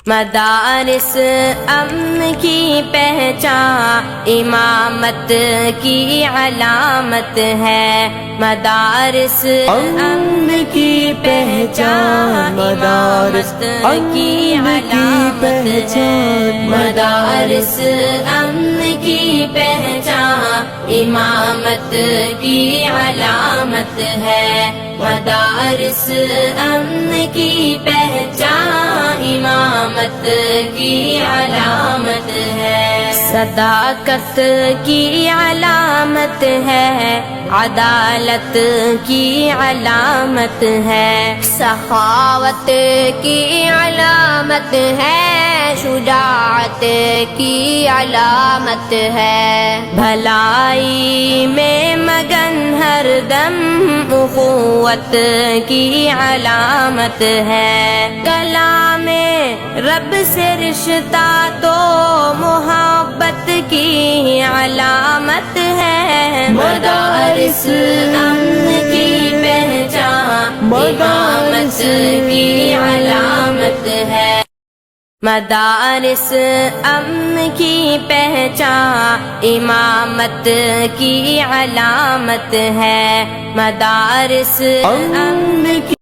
مدارس امن کی پہچان امامت کی علامت ہے، مدارس امن کی پہچان امامت کی علامت ہے، مدارس امن کی پہچان امامت کی علامت ہے، مدارس امن کی پہچان امامت کی علامت ہے، صداقت کی علامت ہے، عدالت کی علامت ہے، سخاوت کی علامت ہے، شجاعت کی علامت ہے، بھلائی میں مگن ہر دم اخوت کی علامت ہے، کلام رب سے رشتہ تو محبت کی علامت ہے، مدارس امن کی پہچان امامت کی علامت ہے، مدارس امن کی پہچان امامت کی علامت ہے، مدارس امن کی